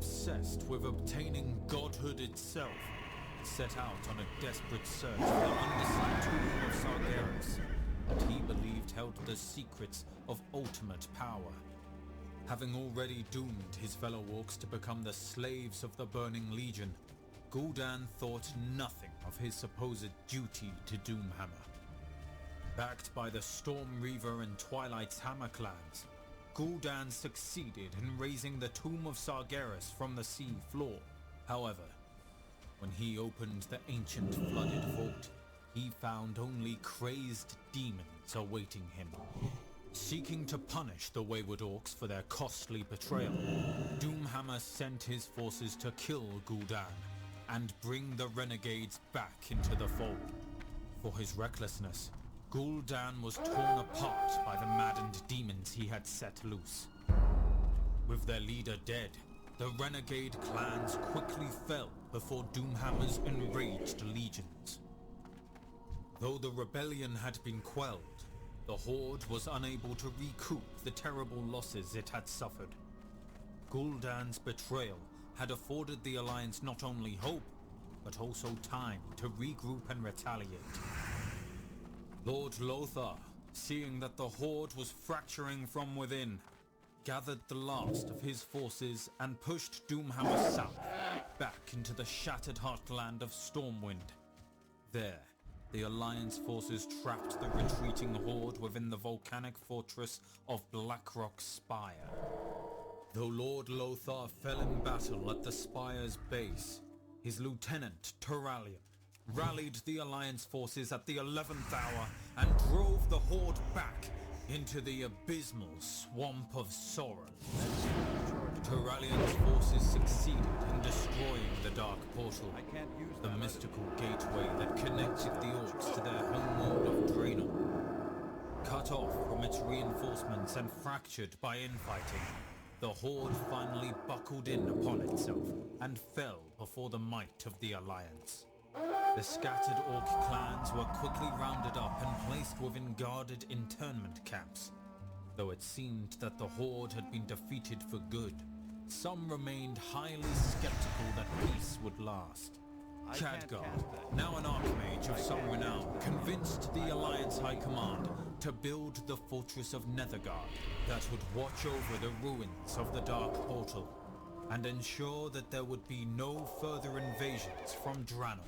obsessed with obtaining godhood itself, set out on a desperate search for the undersea tomb of Sargeras that he believed held the secrets of ultimate power. Having already doomed his fellow orcs to become the slaves of the Burning Legion, Gul'dan thought nothing of his supposed duty to Doomhammer. Backed by the Storm Reaver and Twilight's Hammer clans, Gul'dan succeeded in raising the tomb of Sargeras from the sea floor. However, when he opened the ancient flooded vault, he found only crazed demons awaiting him. Seeking to punish the wayward orcs for their costly betrayal, Doomhammer sent his forces to kill Gul'dan and bring the renegades back into the fold. For his recklessness, Gul'dan was torn apart by the maddened demons he had set loose. With their leader dead, the renegade clans quickly fell before Doomhammer's enraged legions. Though the rebellion had been quelled, the Horde was unable to recoup the terrible losses it had suffered. Gul'dan's betrayal had afforded the Alliance not only hope, but also time to regroup and retaliate. Lord Lothar, seeing that the Horde was fracturing from within, gathered the last of his forces and pushed Doomhammer south, back into the shattered heartland of Stormwind. There, the Alliance forces trapped the retreating Horde within the volcanic fortress of Blackrock Spire. Though Lord Lothar fell in battle at the spire's base, his lieutenant, Turalion, rallied the Alliance forces at the 11th hour and drove the Horde back into the abysmal Swamp of Sorrows. Turalion's forces succeeded in destroying the Dark Portal, the mystical gateway that connected the Orcs to their homeworld of Draenor. Cut off from its reinforcements and fractured by infighting, the Horde finally buckled in upon itself and fell before the might of the Alliance. The scattered Orc clans were quickly rounded up and placed within guarded internment camps. Though it seemed that the Horde had been defeated for good, some remained highly skeptical that peace would last. Khadgar, now an archmage of some renown, convinced the Alliance High Command to build the Fortress of Nethergard that would watch over the ruins of the Dark Portal and ensure that there would be no further invasions from Draenor.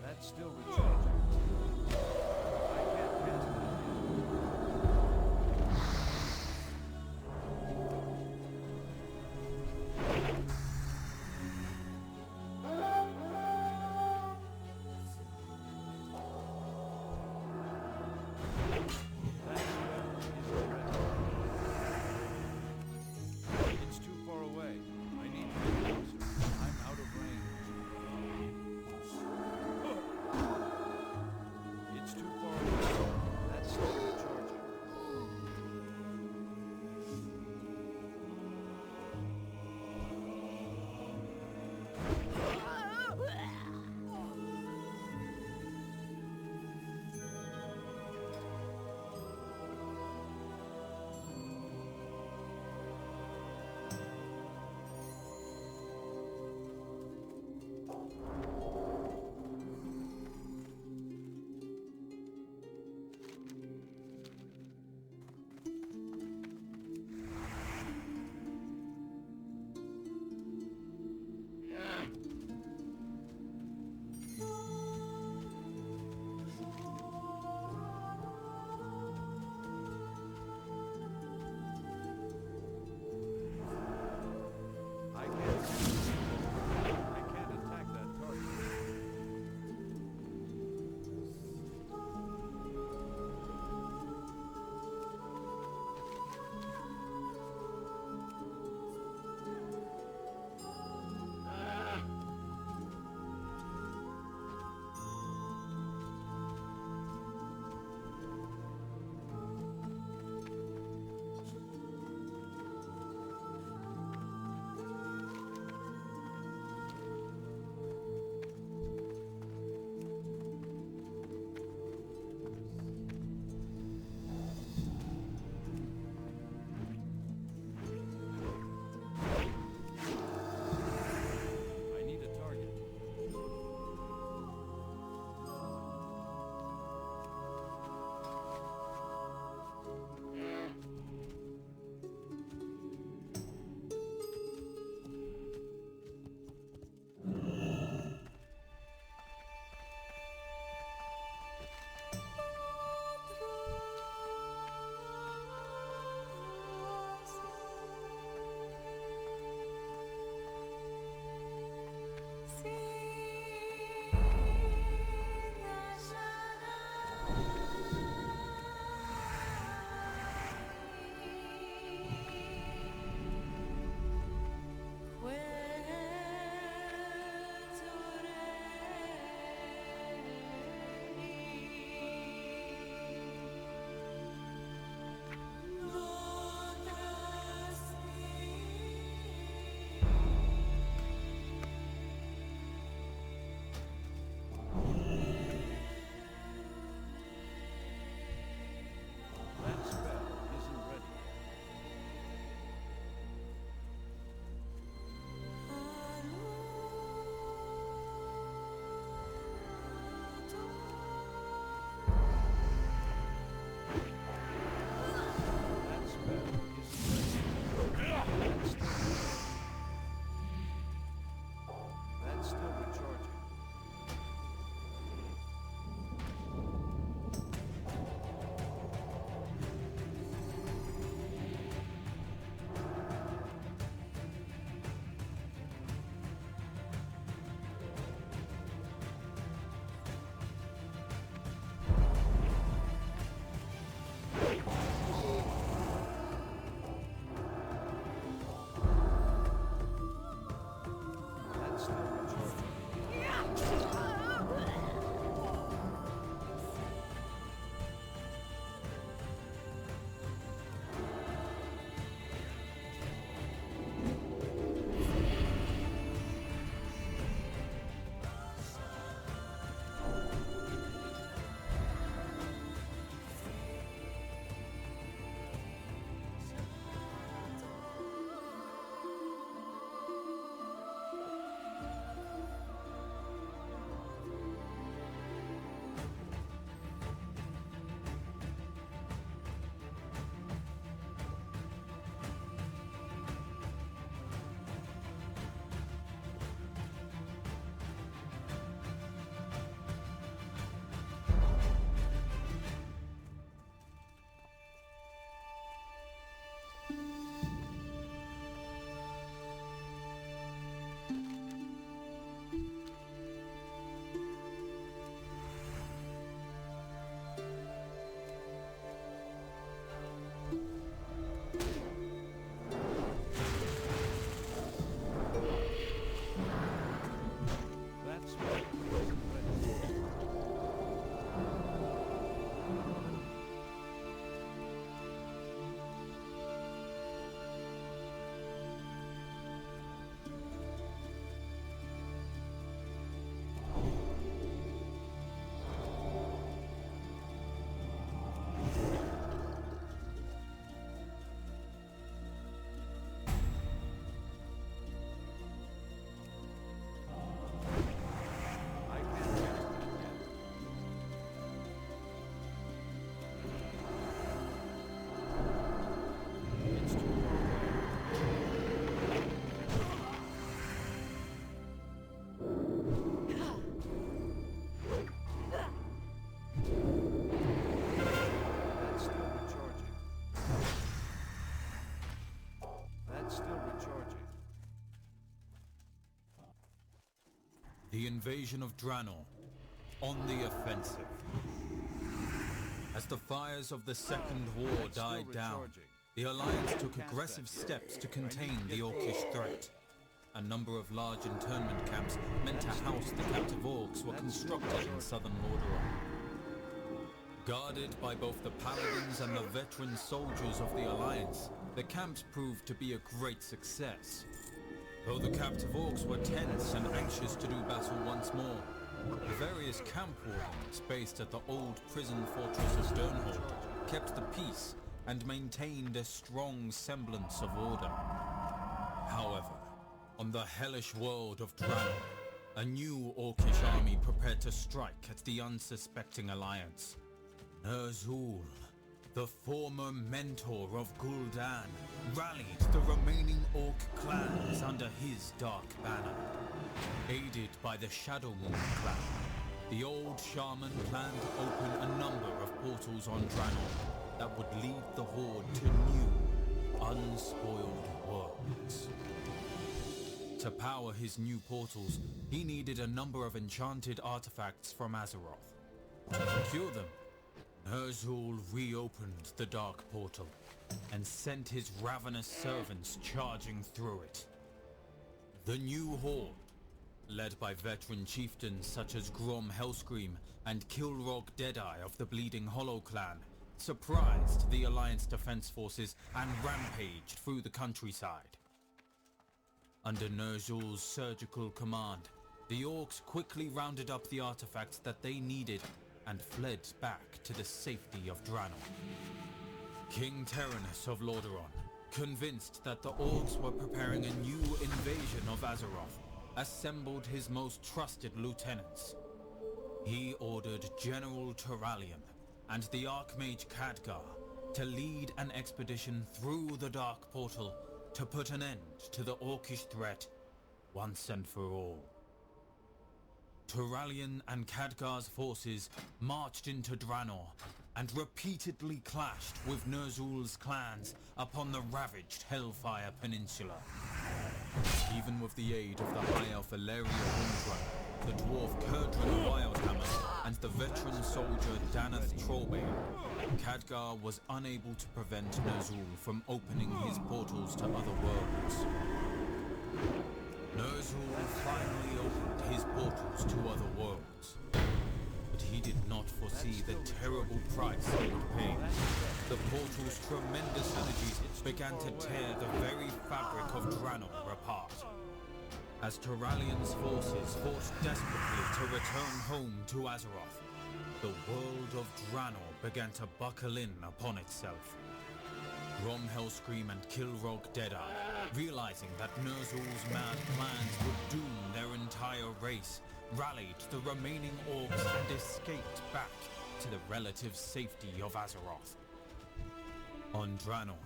That's still recharging. I can't cast it again. That spell is already. It's too far away. I need to get closer. I'm out of range. The invasion of Draenor, on the offensive. As the fires of the Second War died down, the Alliance took aggressive steps to contain the Orcish threat. A number of large internment camps meant to house the captive orcs were constructed in southern Lordaeron. Guarded by both the paladins and the veteran soldiers of the Alliance, the camps proved to be a great success. Though the captive orcs were tense and anxious to do battle once more, the various camp wardens based at the old prison fortress of Sternhold kept the peace and maintained a strong semblance of order. However, on the hellish world of Draenor, a new Orcish army prepared to strike at the unsuspecting Alliance. Ner'zhul, the former mentor of Gul'dan, rallied the remaining Orc clans under his dark banner. Aided by the Shadowmoon clan, the old shaman planned to open a number of portals on Draenor that would lead the Horde to new, unspoiled worlds. To power his new portals, he needed a number of enchanted artifacts from Azeroth. To procure them, Ner'zhul reopened the Dark Portal and sent his ravenous servants charging through it. The new Horde, led by veteran chieftains such as Grom Hellscream and Kilrog Deadeye of the Bleeding Hollow clan, surprised the Alliance defense forces and rampaged through the countryside. Under Ner'zhul's surgical command, the Orcs quickly rounded up the artifacts that they needed and fled back to the safety of Draenor. King Terenas of Lordaeron, convinced that the Orcs were preparing a new invasion of Azeroth, assembled his most trusted lieutenants. He ordered General Turalyon and the Archmage Khadgar to lead an expedition through the Dark Portal to put an end to the Orcish threat once and for all. Turalyon and Khadgar's forces marched into Draenor and repeatedly clashed with Ner'zhul's clans upon the ravaged Hellfire Peninsula. Even with the aid of the High Elf Ilaria Windrunner, the dwarf Kurdran Wildhammer, and the veteran soldier Danath Trollbane, Khadgar was unable to prevent Ner'zhul from opening his portals to other worlds. Ner'zhul finally opened his portals to other worlds, but he did not foresee the terrible price he would pay. The portal's tremendous energies began to tear the very fabric of Draenor apart. As Turalyon's forces fought desperately to return home to Azeroth, the world of Draenor began to buckle in upon itself. Grom Hellscream and Kilrog Deadeye, realizing that Ner'zhul's mad plans would doom their entire race, rallied the remaining orcs and escaped back to the relative safety of Azeroth. On Draenor,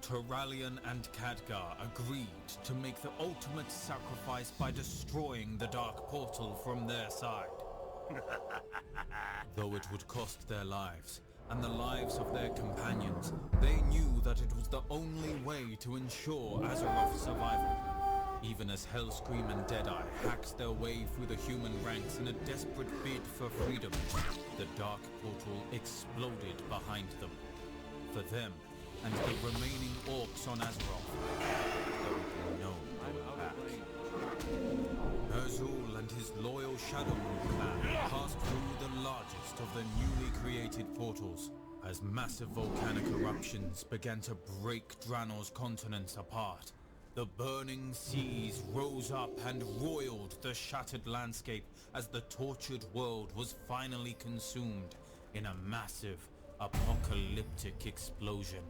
Turalyon and Khadgar agreed to make the ultimate sacrifice by destroying the Dark Portal from their side. Though it would cost their lives, and the lives of their companions, they knew that it was the only way to ensure Azeroth's survival. Even as Hellscream and Deadeye hacked their way through the human ranks in a desperate bid for freedom, the Dark Portal exploded behind them. For them, and the remaining orcs on Azeroth, there would be no going back. Ner'zhul and his loyal Shadowmoon clan passed through the largest of the newly created portals, as massive volcanic eruptions began to break Draenor's continents apart. The burning seas rose up and roiled the shattered landscape as the tortured world was finally consumed in a massive, apocalyptic explosion.